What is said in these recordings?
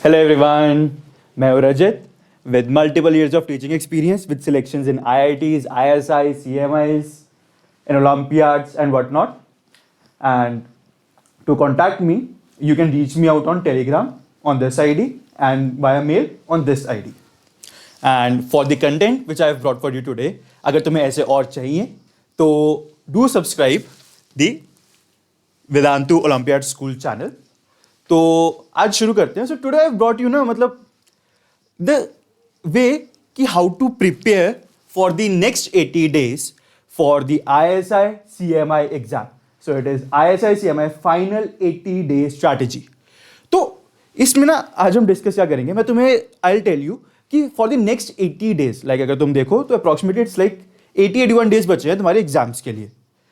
Hello everyone, मैं हूँ रजत with multiple years of teaching experience with selections in IITs, ISIs, CMIs, and Olympiads and whatnot. And to contact me, you can reach me out on Telegram on this ID and via mail on this ID. And for the content which I have brought for you today, अगर तुम्हें ऐसे और चाहिए तो do subscribe the Vedantu olympiad school channel. तो आज शुरू करते हैं. So today I brought you ना मतलब द वे कि how to prepare for the next 80 days for the ISI CMI exam. So it is ISI CMI final 80 day strategy. तो इसमें ना आज हम डिस्कस क्या करेंगे, मैं तुम्हें आई टेल यू कि for the next 80 days like अगर तुम देखो तो अप्रॉक्सीमेटली इट्स लाइक 81 days बचे हैं तुम्हारे एग्जाम्स के लिए,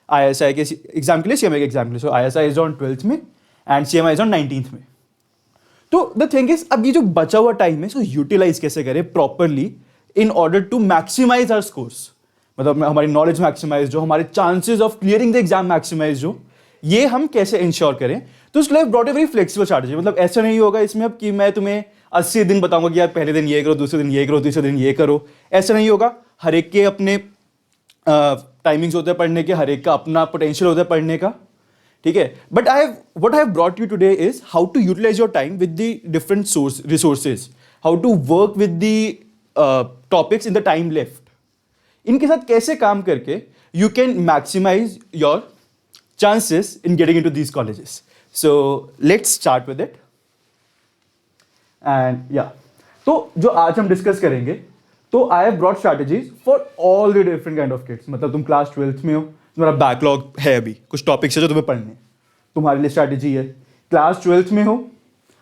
ISI के एग्जाम के लिए, CMI के एग्जाम के लिए. सो ISI इज ऑन 12th में and CMI is on 19th में. तो द थिंग इज अब ये जो बचा हुआ टाइम है इसको यूटिलाइज कैसे करें properly in order to maximise our scores, मतलब हमारी नॉलेज मैक्सिमाइज जो, हमारे chances of clearing the exam maximise जो, ये हम कैसे इंश्योर करें. तो इसलिए brought a very flexible strategy. मतलब ऐसा नहीं होगा इसमें अब कि मैं तुम्हें 80 दिन बताऊंगा कि यार पहले दिन ये करो, दूसरे दिन ये करो, तीसरे दिन ये करो. ऐसा नहीं होगा. हर एक के अपने टाइमिंग्स होते हैं पढ़ने के, हर एक का अपना पोटेंशियल होता है पढ़ने का, ठीक है. But what I have brought you today is how to utilise your time with the different resources, how to work with the topics in the time left. इनके साथ कैसे काम करके you can maximise your chances in getting into these colleges. So let's start with it. And या तो जो आज हम डिस्कस करेंगे, तो I have brought strategies for all the different kind of kids. मतलब तुम क्लास 12th में हो, तुम्हारा बैकलॉग है, अभी कुछ टॉपिक्स है जो तुम्हें पढ़ने हैं, तुम्हारे लिए स्ट्रैटेजी है. क्लास 12th में हो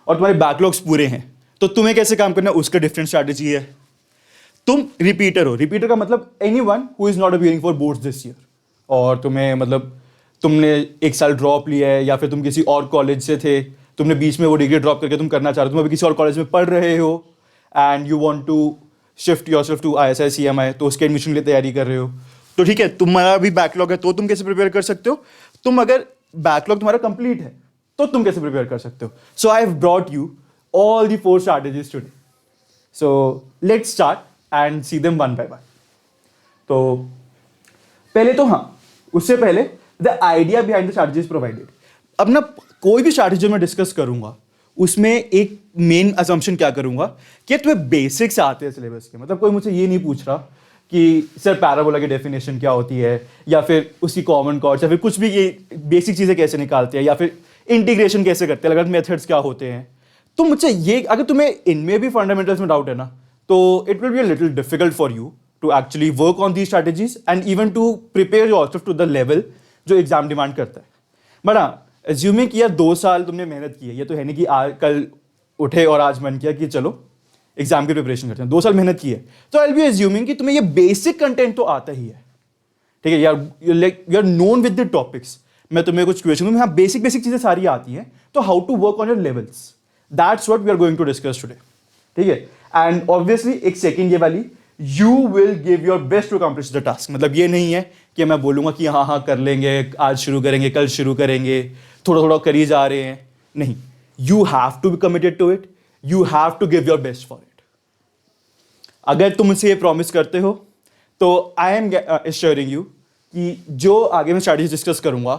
और तुम्हारे बैकलॉग्स पूरे हैं, तो तुम्हें कैसे काम करना है उसका डिफरेंट स्ट्रैटेजी है. तुम रिपीटर हो, रिपीटर का मतलब anyone who is not appearing for boards this year, और तुम्हें मतलब तुमने एक साल ड्रॉप लिया है या फिर तुम किसी और कॉलेज से थे, तुमने बीच में वो डिग्री ड्रॉप करके तुम करना चाह रहे हो, तुम अभी किसी और कॉलेज में पढ़ रहे हो and you want to shift yourself to ISI CMI, तो उसके एडमिशन के लिए तैयारी कर रहे हो. तो ठीक है, तुम्हारा भी बैकलॉग है, तो तुम कैसे प्रिपेयर कर सकते हो. तुम अगर बैकलॉग तुम्हारा कंप्लीट है तो तुम कैसे प्रिपेयर कर सकते हो. So I have brought you all the 4 strategies today. So let's start and see them one by one. तो पहले तो हाँ, उससे पहले the idea behind the strategies provided. अब ना कोई भी स्ट्रैटेजी मैं डिस्कस करूंगा उसमें एक मेन असम्पशन क्या करूंगा कि तुम्हें बेसिक्स आते हैं सिलेबस के. मतलब कोई मुझसे ये नहीं पूछ रहा कि सर पैराबोला की डेफिनेशन क्या होती है, या फिर उसकी कॉमन कॉर्ड्स, या फिर कुछ भी ये बेसिक चीज़ें कैसे निकालते हैं, या फिर इंटीग्रेशन कैसे करते हैं, अलग मेथड्स क्या होते हैं. तो मुझसे ये, अगर तुम्हें इनमें भी फंडामेंटल्स में डाउट है ना, तो it will be a little difficult for you to actually work on the strategies and even to prepare yourself to the level जो एग्जाम डिमांड करता है. बट हाँ, एज्यूमिंग कि यार 2 साल तुमने मेहनत की है, ये तो है नहीं कि आज कल उठे और आज मन किया कि चलो एग्जाम की प्रिपरेशन करते हैं. 2 साल मेहनत की है तो आई विल बी एज्यूमिंग कि तुम्हें ये बेसिक कंटेंट तो आता ही है, ठीक है यार. You are known with the topics. मैं तुम्हें कुछ क्वेश्चन दूँ, हाँ बेसिक चीज़ें सारी आती हैं, तो how to work on your levels, that's what we are going to discuss today, ठीक है. एंड ऑब्वियसली एक सेकेंड ये वाली, you will give your best to accomplish the task. मतलब ये नहीं है कि मैं बोलूँगा कि हाँ हाँ कर लेंगे, आज शुरू करेंगे, कल शुरू करेंगे, थोड़ा थोड़ा कर ही जा रहे हैं. नहीं, you have to be committed to it, you have to give your best for it. अगर तुम मुझसे ये प्रॉमिस करते हो तो आई एम एश्योरिंग यू कि जो आगे मैं स्ट्रैटेजी डिस्कस करूंगा,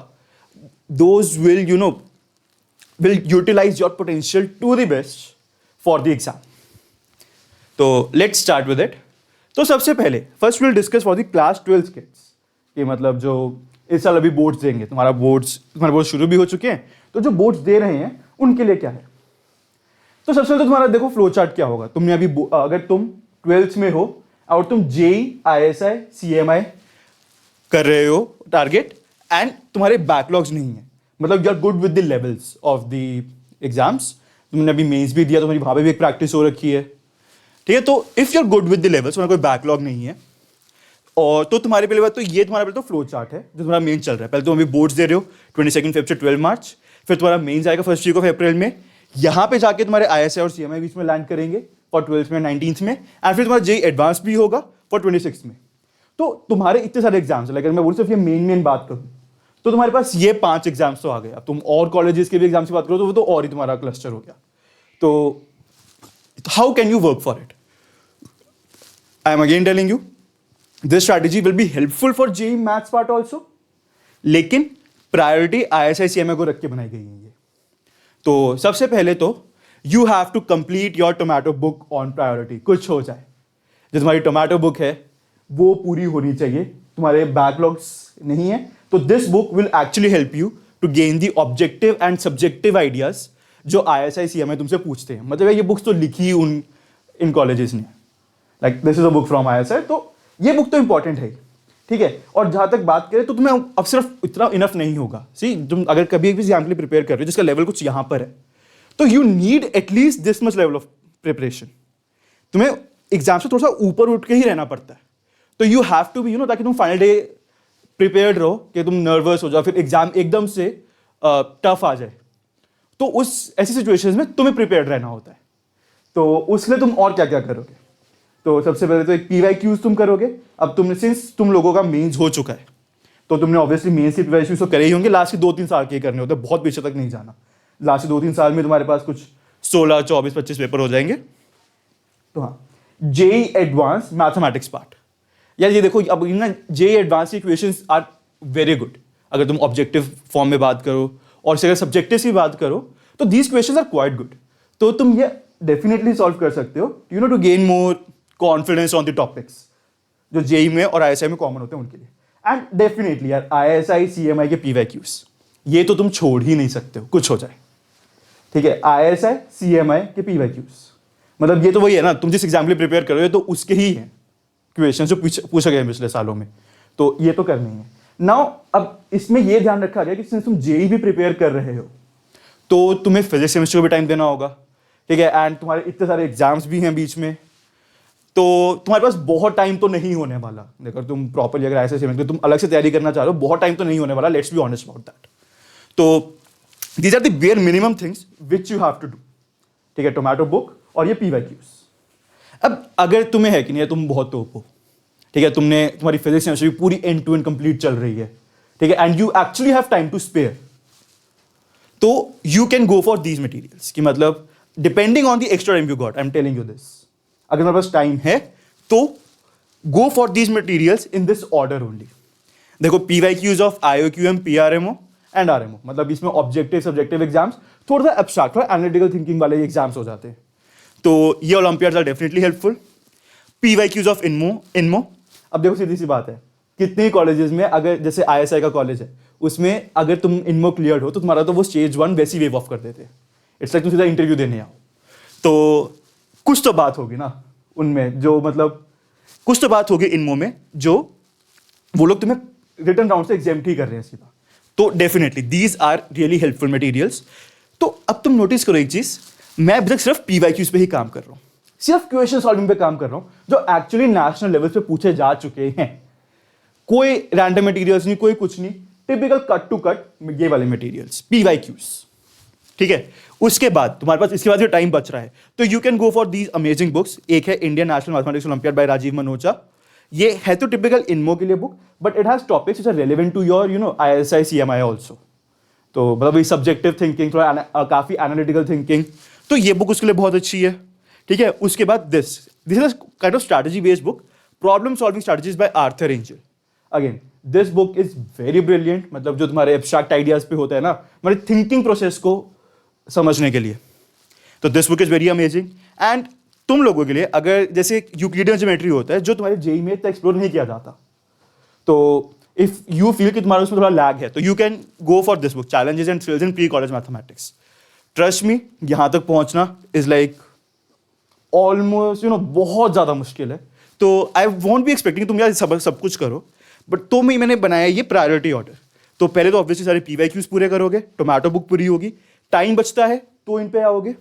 those will you know will utilise your potential to the best for the exam. तो लेट्स स्टार्ट विद इट. तो सबसे पहले first will discuss for the class 12th kids, कि मतलब जो इस साल अभी बोर्ड्स देंगे, तुम्हारे बोर्ड शुरू भी हो चुके हैं, तो जो बोर्ड्स दे रहे हैं उनके लिए क्या है. तो सबसे पहले तो तुम्हारा देखो फ्लो चार्ट क्या होगा. तुमने अभी अगर तुम 12th में हो और तुम JEE ISI CMI कर रहे हो टारगेट एंड तुम्हारे बैकलॉग्स नहीं है, मतलब you are good with the levels of the exams, तुमने अभी मेंस भी दिया, तुम्हारी वहाँ पे भी एक प्रैक्टिस हो रखी है, ठीक है. तो if you are good with the levels, तुम्हारा कोई बैकलॉग नहीं है, और तो तुम्हारे पहले बात तो ये तुम्हारा पहले तो फ्लो चार्ट है जो तुम्हारा मेन चल रहा है. पहले तुम अभी बोर्ड्स दे रहे हो 22 Feb से 12 मार्च, फिर तुम्हारा मेन्स आएगा फर्स्ट वीक ऑफ अप्रैल में, यहाँ पे जाके तुम्हारे ISI और CMI बीच में लैंड करेंगे फॉर 12th में 19th में, एंड फिर तुम्हारा JEE एडवांस भी होगा फॉर 26th में. तो तुम्हारे इतने सारे एग्जाम्स है, अगर मैं बोलूँ सिर्फ ये मेन बात करूँ तो तुम्हारे पास ये 5 एग्जाम्स तो आ गए. अब तुम और कॉलेजेस के भी एग्जाम्स की बात करो तो वो तो और ही तुम्हारा क्लस्टर हो गया. तो how can you work for it? I am again telling you, this strategy will be helpful for JEE maths part also, लेकिन प्रायोरिटी ISI CMI को रख के बनाई गई है ये। तो सबसे पहले तो you have to complete your tomato book on priority. कुछ हो जाए, जो तुम्हारी टोमेटो बुक है वो पूरी होनी चाहिए, तुम्हारे बैकलॉग्स नहीं है तो this book will actually help you to gain the objective and subjective ideas जो ISI CMI तुमसे पूछते हैं। मतलब ये बुक्स तो लिखी इन कॉलेजेस ने, like this is a book from ISI, तो ये बुक तो इंपॉर्टेंट है, ठीक है। और जहां तक बात करें तो तुम्हें अब सिर्फ इतना इनफ नहीं होगा। सी, तुम अगर कभी भी एग्जाम के लिए प्रिपेयर कर रहे हो जिसका लेवल कुछ यहां पर है, तो you need at least this much level of preparation. तुम्हें एग्जाम से थोड़ा सा ऊपर उठ के ही रहना पड़ता है। तो यू हैव टू बी ताकि तुम फाइनल डे प्रिपेयर्ड रहो कि तुम नर्वस हो जाओ फिर एग्जाम एकदम से टफ आ जाए। तो उस ऐसी सिचुएशंस में तुम्हें प्रिपेयर्ड रहना होता है। तो उसमें तुम और क्या क्या करोगे? तो सबसे पहले तो एक PYQs तुम करोगे। अब तुमने सिंस तुम लोगों का मेंस हो चुका है तो तुमने ऑब्वियसली मेंस के PYQs तो करे ही होंगे। लास्ट के 2-3 साल के करने होते हैं, बहुत पीछे तक नहीं जाना। लास्ट के 2-3 साल में तुम्हारे पास कुछ 16, 24, 25 पेपर हो जाएंगे। तो हाँ, जेईई एडवांस मैथमेटिक्स पार्ट, यार ये देखो अब ना जेईई एडवांस की इक्वेशंस आर वेरी गुड। अगर तुम ऑब्जेक्टिव फॉर्म में बात करो और अगर सब्जेक्टिव की बात करो तो these questions are quite good. तो तुम ये डेफिनेटली सॉल्व कर सकते हो, to gain more confidence on the topics जो जेईई में और ISI में कॉमन होते हैं उनके लिए। एंड डेफिनेटली यार ISI CMI के PYQs ये तो तुम छोड़ ही नहीं सकते हो, कुछ हो जाए, ठीक है। ISI CMI के PYQs मतलब ये तो वही है ना, तुम जिस एग्जाम के लिए प्रिपेयर कर रहे हो तो उसके ही हैं क्वेश्चन जो पूछे गए पिछले सालों में, तो ये तो करनी है। नाउ अब इसमें ये ध्यान रखा गया कि सिंस तुम जेईई भी प्रिपेयर कर रहे हो तो तुम्हें फिजिक्स केमिस्ट्री को भी टाइम देना होगा, ठीक है। एंड तुम्हारे इतने सारे एग्जाम्स भी हैं बीच में, तो तुम्हारे पास बहुत टाइम तो नहीं होने वाला। अगर तुम प्रॉपरली अगर ISI CMI तुम अलग से तैयारी करना चाह रहे हो, बहुत टाइम तो नहीं होने वाला, let's be honest about that. तो these are the bare minimum things which you have to do, ठीक है। टोमेटो बुक और ये PYQs। अब अगर तुम्हें है कि नहीं, तुम बहुत टॉप हो, ठीक है, तुम्हारी फिजिक्स केमिस्ट्री पूरी एंड टू एंड कंप्लीट चल रही है, ठीक है, and you actually have time to spare, तो you can go for these materials. कि मतलब depending on the extra time you got, I am telling you this, अगर तुम्हारे पास टाइम है तो go for these materials in this order only. देखो PYQs of IOQM, PRMO and RMO, मतलब इसमें ऑब्जेक्टिव सब्जेक्टिव एग्जाम्स, थोड़ा सा एब्स्ट्रैक्ट थोड़ा एनालिटिकल थिंकिंग वाले एग्जाम्स हो जाते हैं, तो ये olympiads are definitely helpful. PYQs of INMO, अब देखो सीधी सी बात है, कितने कॉलेजेस में अगर जैसे ISI का कॉलेज है उसमें अगर तुम इनमो क्लियर हो तो तुम्हारा तो वो स्टेज 1 वैसी वेव ऑफ कर देते हैं। इट्स लाइक तुम सीधा इंटरव्यू देने आओ, तो कुछ तो बात होगी ना उनमें, जो मतलब कुछ तो बात होगी इनमो में जो वो लोग तुम्हें रिटर्न राउंड से एग्जेम्प्ट ही कर रहे हैं सीधा। तो definitely these are really helpful materials. तो अब तुम नोटिस करो एक चीज, मैं अभी तक सिर्फ PYQs पे ही काम कर रहा हूँ, सिर्फ क्वेश्चन सॉल्विंग पे काम कर रहा हूँ जो एक्चुअली नेशनल लेवल पे पूछे जा चुके हैं। कोई रैंडम मटेरियल्स नहीं, कोई कुछ नहीं, टिपिकल कट टू कट ये वाले मटेरियल्स PYQs, ठीक है। उसके बाद तुम्हारे पास इसके बाद जो टाइम बच रहा है तो you can go for these amazing books. एक है Indian national mathematics olympiad by Rajeev Manocha. ये है तो टिपिकल इनमो के लिए book, but it has topics which are relevant to your ISI CMI also. तो मतलब ये सब्जेक्टिव थिंकिंग, थोड़ा काफी एनालिटिकल थिंकिंग, तो ये बुक उसके लिए बहुत अच्छी है, ठीक है। उसके बाद this is kind of strategy based book, problem solving strategies by Arthur angel. Again this book is very brilliant, मतलब जो तुम्हारे एब्स्ट्रैक्ट आइडियाज पे होता है ना, हमारी थिंकिंग प्रोसेस को समझने के लिए। तो this book is very amazing. And तुम लोगों के लिए अगर जैसे यूक्लिडियन ज्योमेट्री होता है जो तुम्हारे जेईई में इतना एक्सप्लोर नहीं किया जाता, तो इफ यू फील कि तुम्हारा उसमें थोड़ा लैग है तो you can go for this book, challenges and thrills in pre college mathematics. Trust me, यहां तक पहुंचना इज लाइक ऑलमोस्ट बहुत ज्यादा मुश्किल है। तो आई वॉन्ट बी एक्सपेक्टिंग तुम यार सब कुछ करो, बट तो मैंने बनाया ये प्रायोरिटी ऑर्डर। तो पहले तो ऑब्वियसली सारे PYQs पूरे करोगे, टोमेटो बुक पूरी होगी, टाइम बचता है तो इन पे आओगे,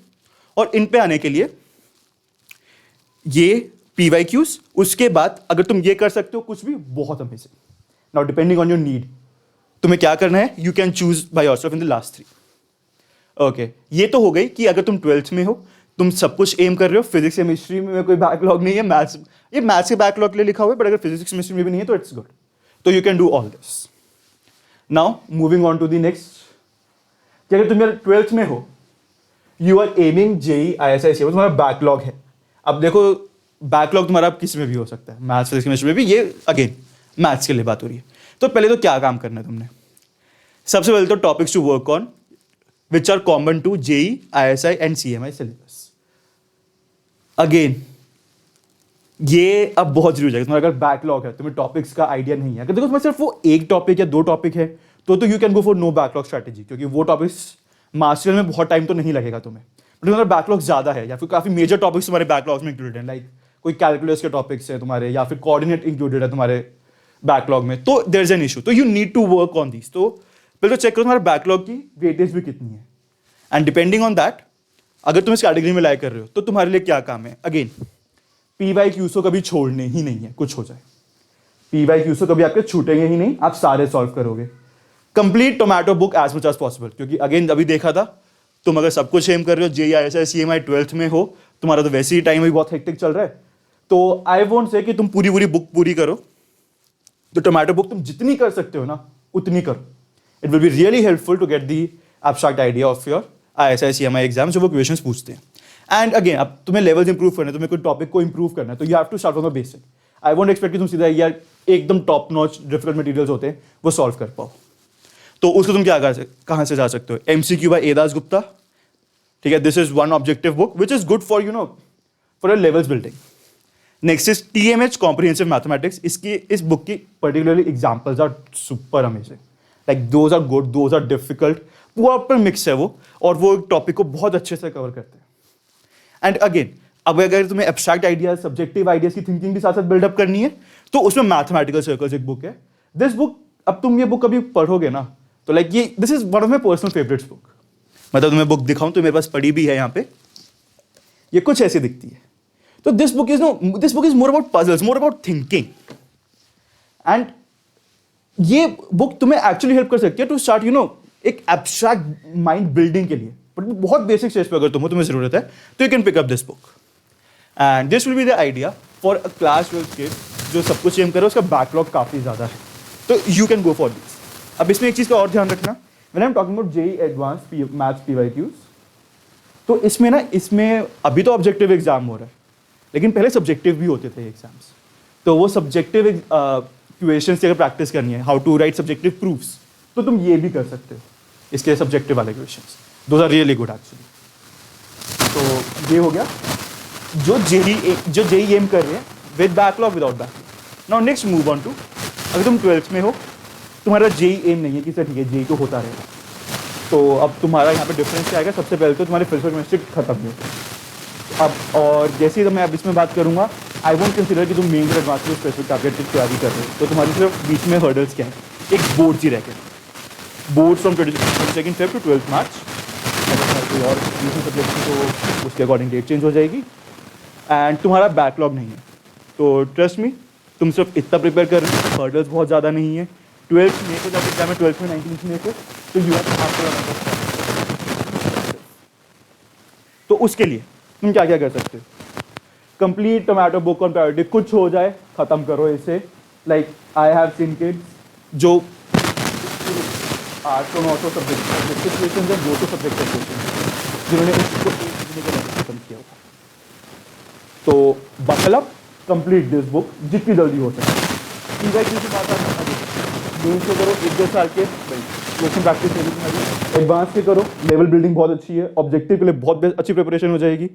और इन पे आने के लिए ये PYQs, उसके बाद अगर तुम ये कर सकते हो कुछ भी, बहुत amazing. Now depending on your need तुम्हें क्या करना है, you can choose by yourself in the last 3। Okay, ये तो हो गई कि अगर तुम 12th में हो, तुम सब कुछ एम कर रहे हो, फिजिक्स केमिस्ट्री में कोई बैकलॉग नहीं है, मैथ्स के बैकलॉग के लिए लिखा हुआ है, बट अगर फिजिक्स केमिस्ट्री में भी नहीं है तो इट्स गुड, तो you can do all this. Now moving on to the next, कि अगर तुम यार 12th में हो, you are aiming JEE ISI CMA, तुम्हारा बैकलॉग है। अब देखो बैकलॉग तुम्हारा किस में भी हो सकता है, मैथ्स फिजिक्स केमिस्ट्री में भी, ये अगेन मैथ्स के लिए बात हो रही है। तो पहले तो क्या काम करना है तुमने, सबसे पहले तो topics to work on which are common to JEE ISI and CMI syllabus. Again ये अब बहुत जरूरी हो जाएगा तुम्हारा, अगर बैकलॉग है, तुम्हें टॉपिक्स का आइडिया नहीं है, अगर देखो तुम्हारे सिर्फ वो एक टॉपिक या दो टॉपिक है तो you can go for no backlog strategy, क्योंकि वो टॉपिक्स मास्टर में बहुत टाइम तो नहीं लगेगा तुम्हें। बट तुम्हारा बैकलॉग ज्यादा है या फिर काफी मेजर टॉपिक्स तुम्हारे बैकलॉग्स में इंक्लूडेड है, लाइक कोई कैलकुलस के टॉपिक्स है तुम्हारे, या फिर कोऑर्डिनेट इंक्लूडेड है तुम्हारे बैकलॉग में, तो देयर इज एन इशू, तो you need to work on this. तो पहले तो चेक करो तुम्हारे बैकलॉग की वेटेज भी कितनी है, एंड डिपेंडिंग ऑन दैट अगर तुम इस कैटेगरी में लाइक कर रहे हो तो तुम्हारे लिए क्या काम है। अगेन PYQs को कभी छोड़ने ही नहीं है, कुछ हो जाए PYQs तो कभी आपके छूटेंगे ही नहीं, आप सारे सॉल्व करोगे। Complete tomato book as much as possible, क्योंकि अगेन अभी देखा था तुम अगर सब कुछ एम कर रहे हो, जेई ISI CMI 12th में हो, तुम्हारा तो वैसे ही टाइम अभी बहुत हेक्टिक चल रहा है, तो आई वोंट से कि तुम पूरी बुक पूरी करो। तो टोमेटो बुक तुम जितनी कर सकते हो ना उतनी करो, it will be really helpful to get the abstract idea of your ISI CMI exam जो वो क्वेश्चंस पूछते हैं। एंड अगेन अब तुम्हें लेवल्स इंप्रूव करना है, तुम्हें कोई टॉपिक को इंप्रूव करना है, तो you have to start from the basic. I won't expect कि तुम सीधा यार एकदम टॉप नॉच डिफिकल्ट मटेरियल्स होते हैं वो सॉल्व कर पाओ। तो उसको तुम क्या कहाँ से जा सकते हो, MCQ by A Das Gupta, ठीक है, this is one objective book which is good for for your levels building. Next is TMH comprehensive mathematics, इस बुक की particularly examples are super amazing, like those are good, those are difficult, proper mix है वो, और वो topic को बहुत अच्छे से कवर करते हैं। एंड अगेन अब अगर तुम्हें एब्स्ट्रैक्ट आइडियाज, सब्जेक्टिव आइडियाज की थिंकिंग भी साथ साथ बिल्डअप करनी है तो उसमें मैथमेटिकल सर्कल्स एक बुक है। दिस बुक, अब तुम ये बुक कभी पढ़ोगे ना तो लाइक ये this is one of my personal favourites book, मतलब तुम्हें बुक दिखाऊं तो मेरे पास पढ़ी भी है यहाँ पे, ये कुछ ऐसी दिखती है। तो this book is more about puzzles, more about thinking, and ये बुक तुम्हें एक्चुअली हेल्प कर सकती है टू स्टार्ट एक एब्स्ट्रैक्ट माइंड बिल्डिंग के लिए, बट बहुत बेसिक स्टेज पे अगर तुम्हें जरूरत है तो you can pick up this book, and this will be the idea for a class 12 kid जो सब कुछ एम करे, उसका बैकलॉग काफी ज्यादा है, तो you can go for this. अब इसमें एक चीज का और ध्यान रखना, when I am talking about JEE advance maths PYQs, तो इसमें अभी तो ऑब्जेक्टिव एग्जाम हो रहा है, लेकिन पहले सब्जेक्टिव भी होते थे एग्जाम्स, तो वो सब्जेक्टिव क्वेश्चंस की अगर प्रैक्टिस करनी है, how to write subjective proofs, तो तुम ये भी कर सकते हो, इसके सब्जेक्टिव वाले questions, those are really good actually. तो ये हो गया जो जेईई एम कर रहे हैं with backlog, without backlog. Now next move on to, अगर तुम 12th में हो, तुम्हारा जेईई एम नहीं है कि सर ठीक है जेईई तो होता रहेगा, तो अब तुम्हारा यहाँ पे डिफरेंस क्या आएगा, सबसे पहले तो तुम्हारे फिजिकल केमिस्ट्री खत्म नहीं होगा अब, और जैसे ही तो मैं अब इसमें बात करूँगा, आई वोंट कंसिडर कि तुम मेन और एडवांस में स्पेसिफिक टारगेट की तैयारी कर रहे हो, तो तुम्हारी सिर्फ बीच में हर्डल्स क्या है, एक बोर्ड ही रह गए, board from 22nd Feb to 12th March, कोई और दूसरी सब्जेक्ट की तो उसके अकॉर्डिंग डेट चेंज हो जाएगी, एंड तुम्हारा बैकलॉग नहीं है, तो ट्रस्ट मी तुम सिर्फ इतना प्रिपेयर कर रहे हो, हर्डल्स बहुत ज़्यादा नहीं है। 12th में को जब एग्जाम है 12th में 19th में तो यू तो उसके लिए तुम क्या क्या कर सकते हो, complete tomato book on priority, कुछ हो जाए खत्म करो इसे। Like I have seen kids जो 800 900 सब्जेक्ट क्वेश्चन है, 200 सब्जेक्ट क्वेश्चन जिन्होंने इसको एक महीने के अंदर खत्म किया होगा। तो buckle up, complete this book जितनी जल्दी हो सके। PYQ की बात मेन्स के करो, 1-2 साल के क्वेश्चन प्रैक्टिस करो तुम्हारी, एडवांस के करो, लेवल बिल्डिंग बहुत अच्छी है, ऑब्जेक्टिव के लिए बहुत अच्छी प्रिपरेशन हो जाएगी,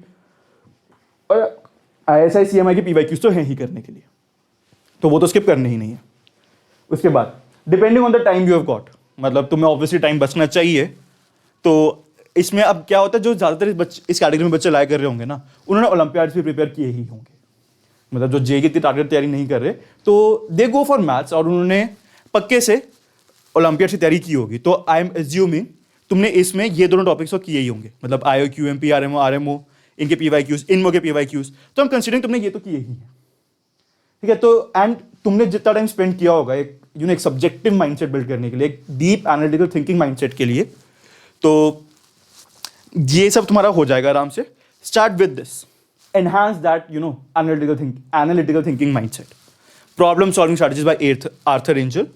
और ISI CMI के PYQs तो हैं ही करने के लिए, तो वो तो स्किप करने ही नहीं है। उसके बाद depending on the time you have got, मतलब तुम्हें ऑब्वियसली टाइम बचना चाहिए, तो इसमें अब क्या होता है, जो ज़्यादातर इस कैटेगरी में बच्चे लाए कर रहे होंगे ना, उन्होंने ओलंपियाड्स भी प्रिपेयर किए ही होंगे, मतलब जो जेईई की टारगेट तैयारी नहीं कर रहे तो दे गो फॉर मैथ्स, और उन्होंने पक्के से ओलंपियाड की तैयारी की होगी। तो आई एम एज्यूमिंग तुमने इसमें ये दोनों टॉपिक्स तो किए ही होंगे, मतलब IOQMP RMO इनके PYQs, इनमो के PYQs, तो हम कंसिडरिंग तुमने ये तो किए ही हैं, ठीक है। तो एंड तुमने जितना टाइम स्पेंड किया होगा एक सब्जेक्टिव माइंडसेट बिल्ड करने के लिए, एक डीप एनालिटिकल थिंकिंग माइंडसेट के लिए, तो ये सब तुम्हारा हो जाएगा आराम से। Start with this, enhance that analytical thinking mindset. Problem solving strategies by Arthur Engel,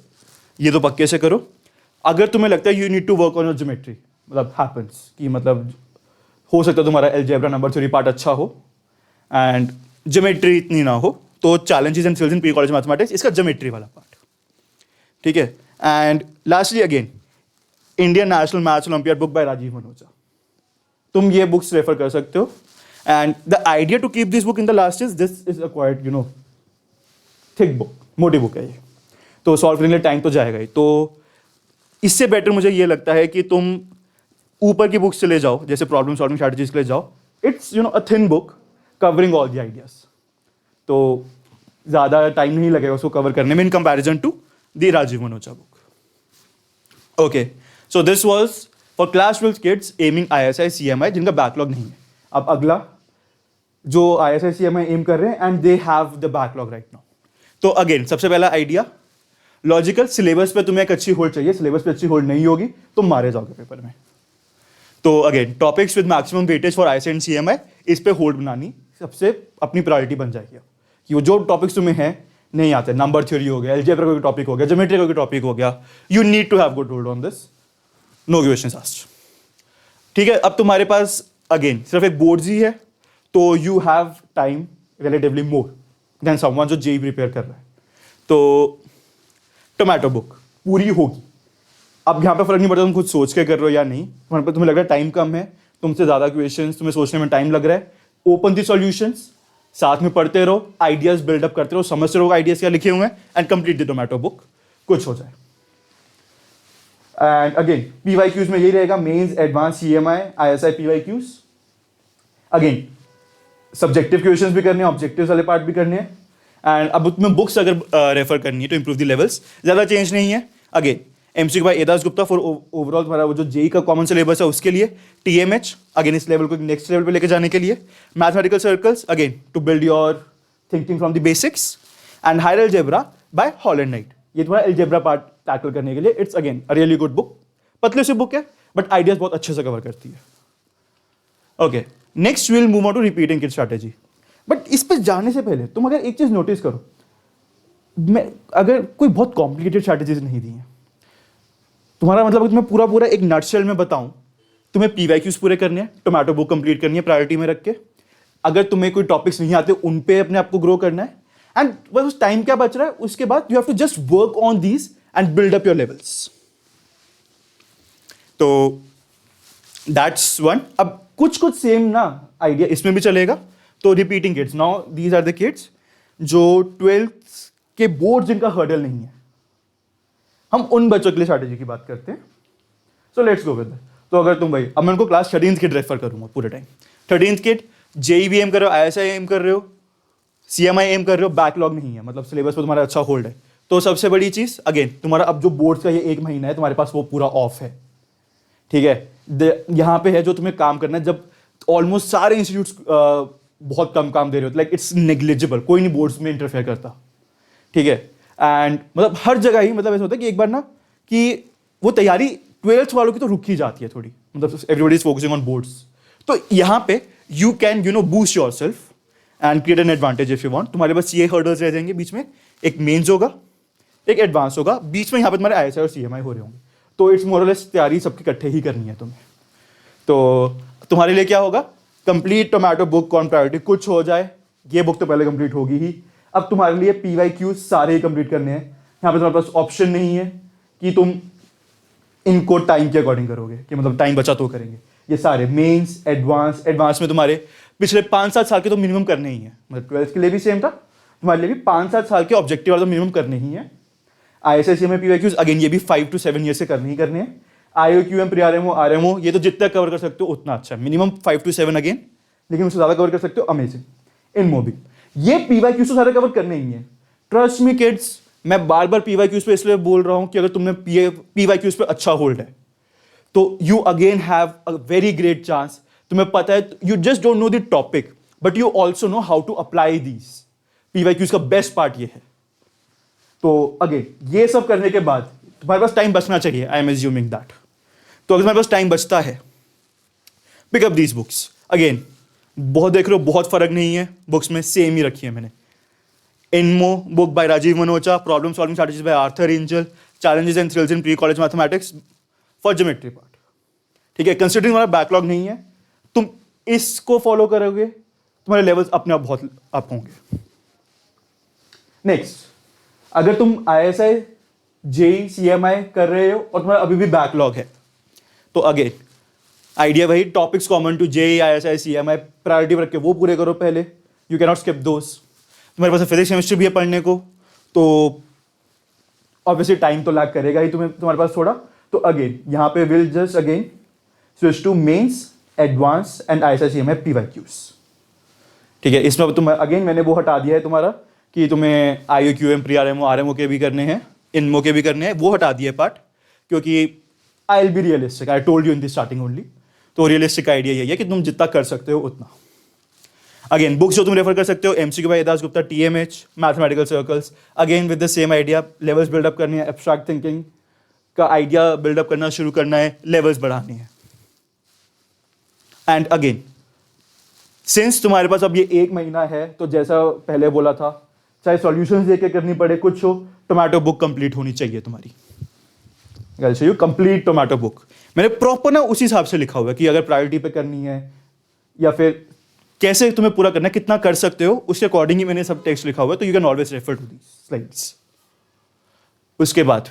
ये तो पक्के से करो। अगर तुम्हें लगता है you need to work on your geometry, मतलब हैपेंस कि मतलब हो सकता है तुम्हारा अलजेब्रा नंबर थ्योरी पार्ट अच्छा हो एंड ज्योमेट्री इतनी ना हो, तो challenges and skills in pre college mathematics इसका ज्योमेट्री वाला पार्ट, ठीक है। And lastly again Indian national maths olympiad book by Rajeev Manocha, तुम ये बुक्स रेफर कर सकते हो। And the idea to keep this book in the last is this is a quite thick book, मोटी बुक है ये, तो सॉल्व करने के लिए टाइम तो जाएगा ही। तो इससे बेटर मुझे ये लगता है कि तुम ऊपर की बुक्स चले जाओ, जैसे प्रॉब्लम सॉल्विंग स्ट्रैटेजीज के लिए जाओ। It's a thin book covering all the ideas, तो ज़्यादा टाइम नहीं लगेगा उसको कवर करने में in comparison to the Rajeev Manocha book. Okay, so this was for class 12 kids aiming ISI CMI जिनका बैकलॉग नहीं है। अब अगला जो ISI CMI एम कर रहे हैं and they have the backlog right now. तो अगेन सबसे पहला आइडिया लॉजिकल, सिलेबस पे तुम्हें एक अच्छी होल्ड चाहिए, सिलेबस पे अच्छी होल्ड नहीं होगी तुम मारे जाओगे पेपर में। तो again topics with maximum weightage for ISI and CMI, इस पे होल्ड बनानी सबसे अपनी प्रायोरिटी बन जाएगी कि वो जो टॉपिक्स तुम्हें हैं नहीं आते, नंबर थ्योरी हो गया, अलजेब्रा का टॉपिक हो गया, ज्योमेट्री का टॉपिक हो गया, you need to have good hold on this, no questions asked, ठीक है। अब तुम्हारे पास अगेन सिर्फ एक बोर्ड्स ही है, तो you have time relatively more than someone जो जेई प्रिपेयर कर रहा है। तो टोमेटो बुक पूरी होगी। अब यहाँ पे फर्क नहीं पड़ता तुम खुद सोच के कर रहे हो या नहीं, वहाँ पर तुम्हें लग रहा है टाइम कम है, तुमसे ज़्यादा क्वेश्चंस तुम्हें सोचने में टाइम लग रहा है, ओपन दी सॉल्यूशंस, साथ में पढ़ते रहो, आइडियाज बिल्डअप करते रहो, समझते रहो आइडियाज क्या लिखे हुए हैं and complete the tomato book, कुछ हो जाए। एंड अगेन PYQs में यही रहेगा, mains, advance, CMI, ISI PYQs। Again subjective questions भी करने हैं, ऑब्जेक्टिव्स वाले पार्ट भी करने हैं। एंड अब तुम्हें बुक्स अगर रेफर करनी है टू इंप्रूव द लेवल्स, ज़्यादा चेंज नहीं है। Again MCQ by A Das Gupta for overall तुम्हारा वो जो जेई का कॉमन सिलेबस है उसके लिए, TMH अगेन इस लेवल को नेक्स्ट लेवल पे लेके जाने के लिए, mathematical circles again to build your thinking from the basics, and higher algebra by Hall and Knight, ये तुम्हारा अलजेब्रा पार्ट टैकल करने के लिए। It's again a really good book, पतली सी बुक है बट आइडियाज बहुत अच्छे से कवर करती है। Okay, next will move on to repeating kid strategy. But इस पर जाने से पहले तुम अगर एक चीज नोटिस करो, मैं अगर कोई बहुत कॉम्प्लिकेटेड स्ट्रैटेजीज नहीं दी हैं, तुम्हारा मतलब तुम्हें पूरा पूरा एक नटशेल में बताऊं, तुम्हें PYQs पूरे करने हैं, टोमेटो बुक कंप्लीट करनी है प्रायोरिटी में रख के, अगर तुम्हें कोई टॉपिक्स नहीं आते उन पे अपने आप को ग्रो करना है, एंड बस टाइम क्या बच रहा है उसके बाद you have to just work on these and build up your levels. तो दैट्स वन। अब कुछ कुछ सेम ना आइडिया इसमें भी चलेगा। तो repeating kids, now these are the kids जो 12th के बोर्ड जिनका हर्डल नहीं है, हम उन बच्चों के लिए स्ट्रैटेजी की बात करते हैं। So let's go with that. तो अगर तुम भाई, अब मैं उनको क्लास 13th किड रेफर करूंगा पूरे टाइम, 13th किड जेई भी एम कर रहे हो, ISI एम कर रहे हो, CMI एम कर रहे हो, बैकलॉग नहीं है, मतलब सिलेबस पर तुम्हारा अच्छा होल्ड है, तो सबसे बड़ी चीज अगेन तुम्हारा अब जो बोर्ड्स का ये 1 महीना है तुम्हारे पास वो पूरा ऑफ है, ठीक है। यहाँ पे है जो तुम्हें काम करना है, जब ऑलमोस्ट सारे इंस्टीट्यूट्स बहुत कम काम दे रहे हो, लाइक इट्स नेग्लिजिबल, कोई नहीं बोर्ड्स में इंटरफेयर करता, ठीक है। एंड मतलब हर जगह ही मतलब ऐसा होता है कि एक बार ना कि वो तैयारी 12th वालों की तो रुक ही जाती है थोड़ी, मतलब everybody is focusing on boards. तो यहाँ पे you can boost your self and create an advantage if you want. तुम्हारे पास ये हर्डल्स रह जाएंगे, बीच में एक मेंस होगा, एक एडवांस होगा, बीच में यहाँ पे तुम्हारे ISI और CMI हो रहे होंगे। तो इट्स मोर और लेस तैयारी सबकी इकट्ठे ही करनी है तुम्हें। तो तुम्हारे लिए क्या होगा, complete tomato book on priority, कुछ हो जाए, ये बुक तो पहले कंप्लीट होगी ही। अब तुम्हारे लिए PYQs सारे ही कंप्लीट करने हैं। यहाँ पे तुम्हारे पास ऑप्शन नहीं है कि तुम इनको टाइम के अकॉर्डिंग करोगे, कि मतलब टाइम बचा तो करेंगे। ये सारे मेंस, एडवांस में तुम्हारे पिछले 5-7 साल के तो मिनिमम करने ही है, मतलब 12th के लिए भी सेम था, तुम्हारे लिए भी 5-7 साल के ऑब्जेक्टिव वाले तो मिनिमम करने ही है। ISI CMI PYQs अगेन ये भी 5 to 7 ईयर से करने ही करने हैं। IOQM प्री RMO RMO ये तो जितना कवर कर सकते हो उतना अच्छा, मिनिमम 5 to 7 अगेन, लेकिन उससे ज़्यादा कवर कर सकते हो अमेजिंग। इन मोबिल ये PYQs तो सारे कवर करने ही है। ट्रस्ट मी किड्स, मैं बार बार PYQs पे इसलिए बोल रहा हूँ कि अगर तुमने PYQs पे अच्छा होल्ड है तो you again have a very great chance. तुम्हें पता है, you just don't know the topic but you also know how to apply these. PYQs का बेस्ट पार्ट ये है। तो अगेन ये सब करने के बाद तुम्हारे पास टाइम बचना चाहिए, आई एम एज्यूमिंग दैट। तो अगर तुम्हारे पास टाइम बचता है, pick up these books. Again बहुत देख रहे हो, बहुत फर्क नहीं है, बुक्स में सेम ही रखी है मैंने। INMO book by Rajeev Manocha, problem solving strategies by Arthur Engel, challenges and thrills in pre college mathematics for geometry part, ठीक है। कंसिडरिंग हमारा बैकलॉग नहीं है, तुम इसको फॉलो करोगे तुम्हारे लेवल्स अपने आप बहुत अप होंगे। नेक्स्ट, अगर तुम ISI JEE CMI कर रहे हो और तुम्हारा अभी भी बैकलॉग है, तो अगेन आइडिया वही, topics common to JEE ISI CMI priority रख के वो पूरे करो पहले। You can not skip those. तुम्हारे पास फिजिक्स केमिस्ट्री भी है पढ़ने को, तो ऑब्वियसली टाइम तो लैग करेगा ही तुम्हारे पास थोड़ा। तो अगेन यहाँ पे will just again switch to mains, advance and ISI CMI PYQs। ठीक है, इसमें अब तुम अगेन मैंने वो हटा दिया है तुम्हारा कि तुम्हें IOQM प्री RMO RMO के भी करने हैं, इनमो के भी करने हैं, वो हटा दिया पार्ट, क्योंकि I will be realistic, I told you in the starting only. तो रियलिस्टिक आइडिया यही है कि तुम जितना कर सकते हो उतना। अगेन बुक्स जो तुम रेफर कर सकते हो, MCQ by Das Gupta, TMH, mathematical circles, again with the same idea, levels build up करनी है, एब्स्ट्रैक्ट थिंकिंग का आइडिया बिल्डअप करना शुरू करना है, लेवल्स बढ़ानी है। एंड अगेन सिंस तुम्हारे पास अब ये 1 महीना है, तो जैसा पहले बोला था, चाहे सॉल्यूशंस देके करनी पड़े कुछ हो, टोमेटो बुक कंप्लीट होनी चाहिए तुम्हारी। चाहिए कंप्लीट टोमेटो बुक। मैंने प्रॉपर ना उसी हिसाब से लिखा हुआ है कि अगर प्रायोरिटी पे करनी है या फिर कैसे तुम्हें पूरा करना है, कितना कर सकते हो, उसके अकॉर्डिंग ही मैंने सब टेक्स्ट लिखा हुआ है, तो you can always refer to these slides. उसके बाद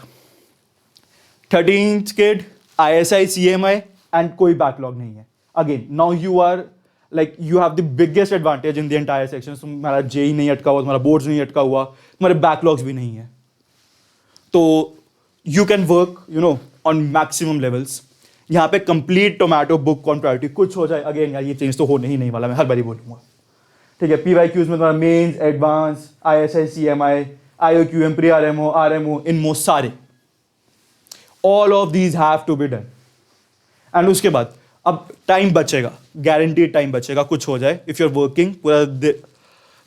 13th kid, ISI CMI and कोई बैकलॉग नहीं है। Again now you are like you have the biggest advantage in the entire section. तुम्हारा JEE नहीं अटका हुआ, तुम्हारा बोर्ड्स नहीं अटका हुआ, तुम्हारे बैकलॉग्स भी नहीं है, तो you can work on maximum levels. यहाँ पे complete tomato book on priority, कुछ हो जाए अगेन यार ये चेंज तो होने ही नहीं वाला, मैं हर बारी बोलूँगा। ठीक है, PYQs में तुम्हारा mains, advance, ISI CMI, IOQM pre RMO RMO, INMO सारे, all of these have to be done. And उसके बाद अब टाइम बचेगा, गारंटीड टाइम बचेगा, कुछ हो जाए, इफ यू आर वर्किंग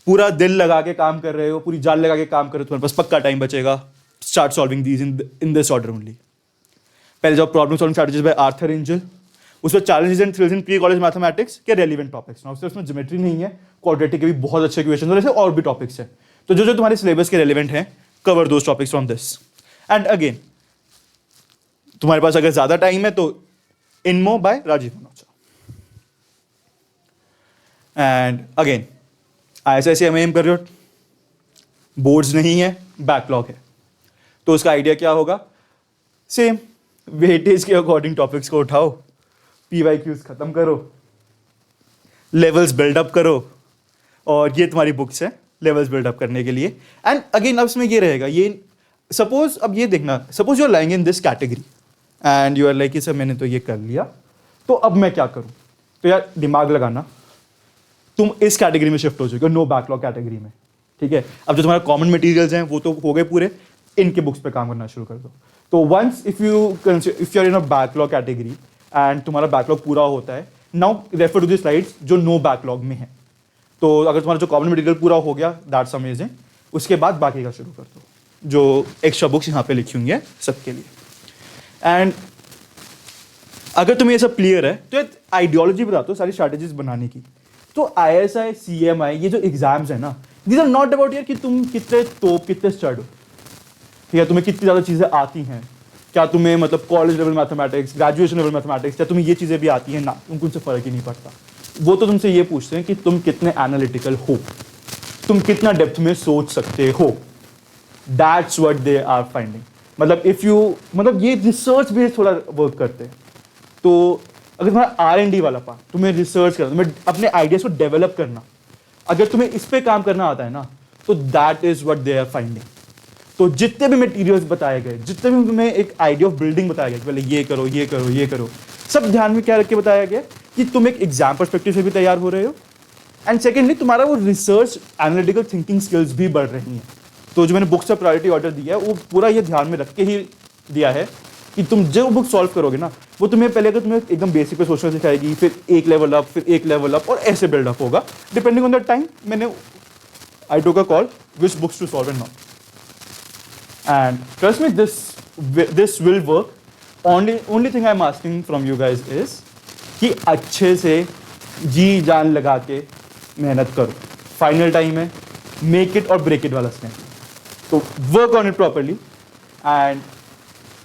पूरा दिल लगा के काम कर रहे हो, पूरी जान लगा के काम कर रहे हो, तुम्हारे पास पक्का टाइम बचेगा। Start solving these in this order only. पहले जब problem solving strategies by Arthur Engel, उसमें challenges and thrills in pre college mathematics के रेलिवेंट टॉपिक्स ना, उसमें ज्योमेट्री नहीं है, क्वाड्रेटिक के भी बहुत अच्छे इक्वेशंस और ऐसे और भी टॉपिक्स हैं, तो जो जो तुम्हारे सिलेबस के रेलिवेंट हैं, cover those topics from this. And again तुम्हारे पास अगर ज्यादा टाइम है तो INMO by Rajeev Manocha. And again ISI CMI aim कर रहे हो, बोर्ड्स नहीं है, बैकलॉग है, तो उसका आइडिया क्या होगा, सेम वेटेज के अकॉर्डिंग टॉपिक्स को उठाओ, PYQs खत्म करो, लेवल्स बिल्डअप करो, और ये तुम्हारी बुक्स है लेवल्स बिल्डअप करने के लिए। एंड अगेन अब इसमें ये रहेगा, ये सपोज अब ये देखना, suppose you are lying in this category and you are like sir मैंने तो ये कर लिया, तो अब मैं क्या करूं, तो यार दिमाग लगाना, तुम इस कैटेगरी में शिफ्ट हो चुके हो, नो बैकलॉग कैटेगरी में। ठीक है, अब जो तुम्हारा कॉमन मटेरियल्स हैं वो तो हो गए पूरे, इनके बुक्स पे काम करना शुरू कर दो। तो once if you are in a backlog category and तुम्हारा बैकलॉग पूरा होता है, now refer to the slides जो नो बैकलॉग में है। तो अगर तुम्हारा जो कॉमन मटेरियल पूरा हो गया, दैट्स अमेजिंग, उसके बाद बाकी का शुरू कर दो, जो एक्स्ट्रा बुक्स यहाँ पे लिखी हुई हैं सबके लिए। एंड अगर तुम्हें ये सब क्लियर है तो आइडियोलॉजी बता दो सारी स्ट्रैटेजीज बनाने की। तो ISI CMI ये जो एग्जाम्स है ना, दीज आर नॉट अबाउट यार कि तुम कितने तोप कितने स्टड हो, ठीक है, तुम्हें कितनी ज़्यादा चीज़ें आती हैं, क्या तुम्हें मतलब college level mathematics, graduation level mathematics, क्या तुम्हें ये चीज़ें भी आती हैं ना, उनको उनसे फ़र्क ही नहीं पड़ता। वो तो तुमसे ये पूछते हैं कि तुम कितने एनालिटिकल हो, तुम कितना डेप्थ में सोच सकते हो, that's what they are finding. मतलब इफ़ यू मतलब ये रिसर्च बेस्ड थोड़ा वर्क करते हैं। तो अगर तुम्हारा R&D वाला पार्ट, तुम्हें रिसर्च करना, तुम्हें अपने आइडियाज को डेवलप करना, अगर तुम्हें इस पे काम करना आता है ना, तो that is what they are finding. तो जितने भी मटेरियल्स बताए गए, जितने भी तुम्हें एक आइडिया ऑफ बिल्डिंग बताया गया, पहले ये करो ये करो ये करो, सब ध्यान में क्या रख के बताया गया कि तुम एक एग्जाम पर्सपेक्टिव से भी तैयार हो रहे हो, एंड सेकेंडली तुम्हारा वो रिसर्च एनालिटिकल थिंकिंग स्किल्स भी बढ़ रही हैं। तो जो मैंने बुक्स का प्रायोरिटी ऑर्डर दिया है वो पूरा ये ध्यान में रख के ही दिया है कि तुम जो बुक सॉल्व करोगे ना, वो तुम्हें पहले अगर तुम्हें एकदम बेसिक पे सोचना सिखाएगी, फिर एक लेवल अप, फिर एक लेवल अप, और ऐसे बिल्डअप होगा डिपेंडिंग ऑन द टाइम। मैंने I took a call which books to solve and not, and trust me this will work. Only thing I am asking from you guys is कि अच्छे से जी जान लगा के मेहनत करो। फाइनल टाइम है, make it or break it वाला स्टेप, तो work on it properly. And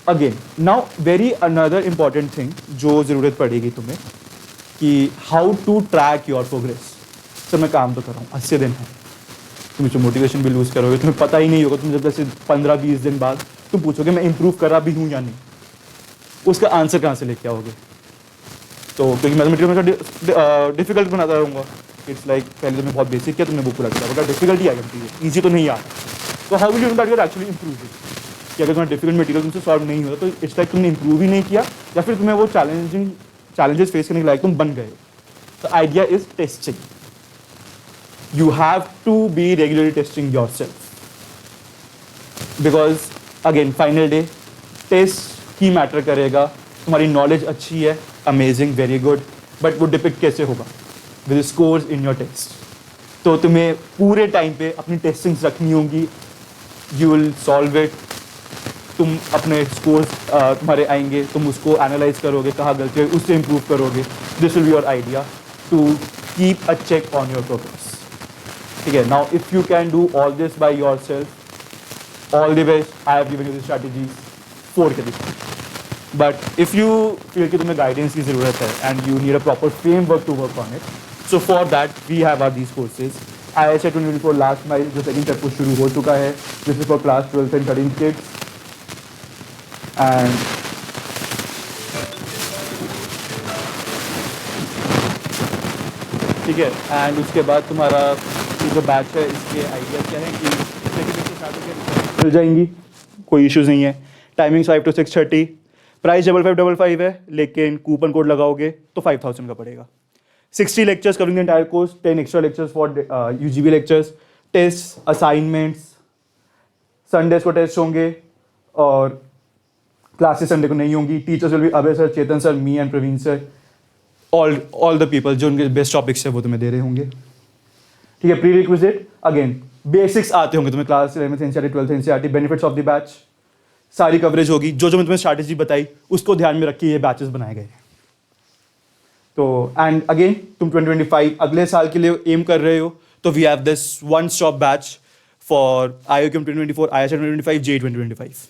again now very another important thing जो ज़रूरत पड़ेगी तुम्हें, कि how to track your progress. Sir मैं काम तो कर रहा हूँ, 80 दिन है, तुम जो मोटिवेशन भी लूज़ करोगे, तुम्हें पता ही नहीं होगा, तुम जब जैसे 15-20 दिन बाद तुम पूछोगे मैं इंप्रूव कर रहा भी हूँ या नहीं, उसका आंसर कहाँ से लेके आओगे। तो क्योंकि मैथमेटिक्स में डिफिकल्ट बनाता रहूँगा, इट्स लाइक पहले तुमने बहुत बेसिक किया, तुमने बुक लग गया, बट डिफिकल्टी आ जाती है, ईजी तो नहीं आ रहा। तो how will you that you are actually improve it, कि अगर तुम्हारा डिफिकल्ट मटेरियल तुमसे सॉल्व नहीं होता तो इट्स लाइक तुमने इंप्रूव ही नहीं किया, या फिर तुम्हें वो चैलेंजेस फेस करने के लायक तुम बन गए। The idea is testing, you have to be regularly testing yourself, because again final day test ही मैटर करेगा। तुम्हारी नॉलेज अच्छी है, अमेजिंग, वेरी गुड, बट वो डिपिक्ट कैसे होगा, with scores in your test. तो तुम्हें पूरे टाइम पे अपनी टेस्टिंग्स रखनी होंगी, यू विल सॉल्व इट, तुम अपने स्कोर्स तुम्हारे आएंगे, तुम उसको एनालाइज करोगे, कहाँ गलती है उससे इम्प्रूव करोगे। This will be your idea to keep a check on your progress. ठीक है, now if you can do all this by yourself, all the best, I have given you the strategies, 4 के दिखा। But if you feel कि तुम्हें guidance की ज़रूरत है and you need a proper framework to work on it, so for that we have are these courses. IISER 2024 last mile जो second chapter शुरू हो चुका है, this is for class 12th and 13th kids. And ठीक है, and उसके बाद तुम्हारा जो बैच है इसके आइडिया क्या है कि सेकंड से स्टार्ट होकर मिल जाएंगी, कोई इश्यूज़ नहीं है। टाइमिंग्स 5 to 6:30, प्राइस 5555 है, लेकिन कूपन कोड लगाओगे तो 5000 का पड़ेगा। 60 lectures covering the entire course, 10 extra lectures for UGB lectures, test, assignments, Sundays को टेस्ट होंगे और क्लासेस संडे को नहीं होंगी। Teachers will be Abhay sir, Chetan sir, me and Praveen sir, all the people जो उनके बेस्ट टॉपिक्स है वो तुम्हें दे रहे होंगे। ठीक है, प्री रिक्विजिट अगेन बेसिक्स आते होंगे तुम्हें, class 11th NCERT 12th NCERT, benefits of the batch, सारी कवरेज होगी। जो जो मैं तुम्हें स्ट्रैटेजी बताई उसको ध्यान में रखिए, ये बैचेस बनाए गए हैं। तो एंड अगेन तुम 2025 अगले साल के लिए एम कर रहे हो, तो we have this one stop batch for IOQM 2024, IISER 2025, JEE 2025।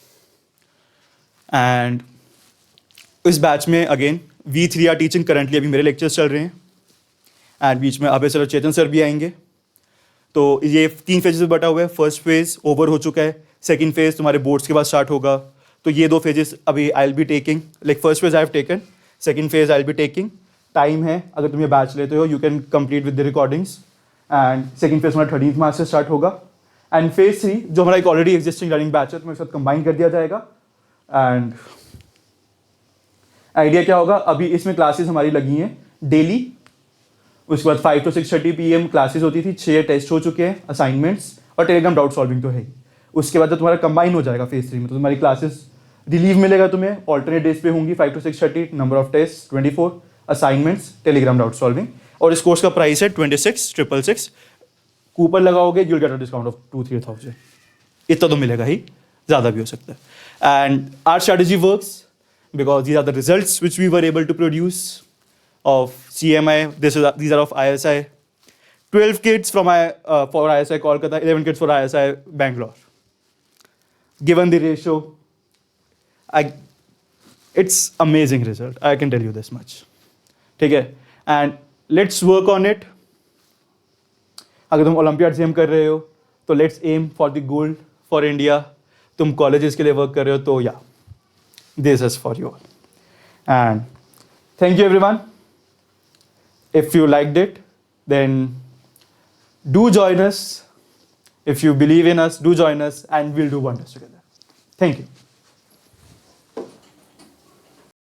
And इस बैच में again V3 are teaching, currently अभी मेरे लेक्चर्स चल रहे हैं, एंड बीच में अभय सर और चेतन सर भी आएंगे। तो ये 3 फेजेस में बटा हुआ है। फर्स्ट फेज ओवर हो चुका है, सेकंड फेज तुम्हारे बोर्ड्स के बाद स्टार्ट होगा। तो ये 2 फेजेस अभी I will be taking, like first phase I have taken, second phase I will be taking. Time है, अगर तुम ये बैच लेते हो you can complete with the recordings, and second phase हमारा 13th मार्च से स्टार्ट होगा। एंड फेज 3 जो हमारा एक ऑलरेडी एग्जिस्टिंग रनिंग बैच है, तुम्हें साथ कंबाइन कर दिया जाएगा। एंड आइडिया क्या होगा, अभी इसमें क्लासेस हमारी लगी हैं डेली, उसके बाद 5 to 6:30 PM क्लासेस होती थी, 6 टेस्ट हो चुके हैं, असाइनमेंट्स और टेलीग्राम डाउट सॉल्विंग तो है ही। उसके बाद जब तुम्हारा कंबाइन हो जाएगा फेज 3 में, तो तुम्हारी क्लासेस रिलीव मिलेगा तुम्हें, ऑल्टरनेट डेज पे होंगी, 5 to 6:30, number of test 24, assignments, Telegram doubt solving. और इस कोर्स का प्राइस है 26,666। कूपन लगाओगे you will get a discount of 2-3,000, इतना तो मिलेगा ही, ज़्यादा भी हो सकता है। And our strategy works because these are the results which we were able to produce of CMI. These are of ISI. 12 kids from for ISI Kolkata, 11 kids for ISI Bangalore. Given the ratio, it's amazing result. I can tell you this much. ठीक है, and let's work on it. अगर तुम Olympiads aim कर रहे हो तो let's aim for the gold for India. तुम colleges के लिए work कर रहे हो तो yeah. This is for you all. And thank you everyone. If you liked it, then do join us. If you believe in us, do join us and we'll do wonders together. Thank you.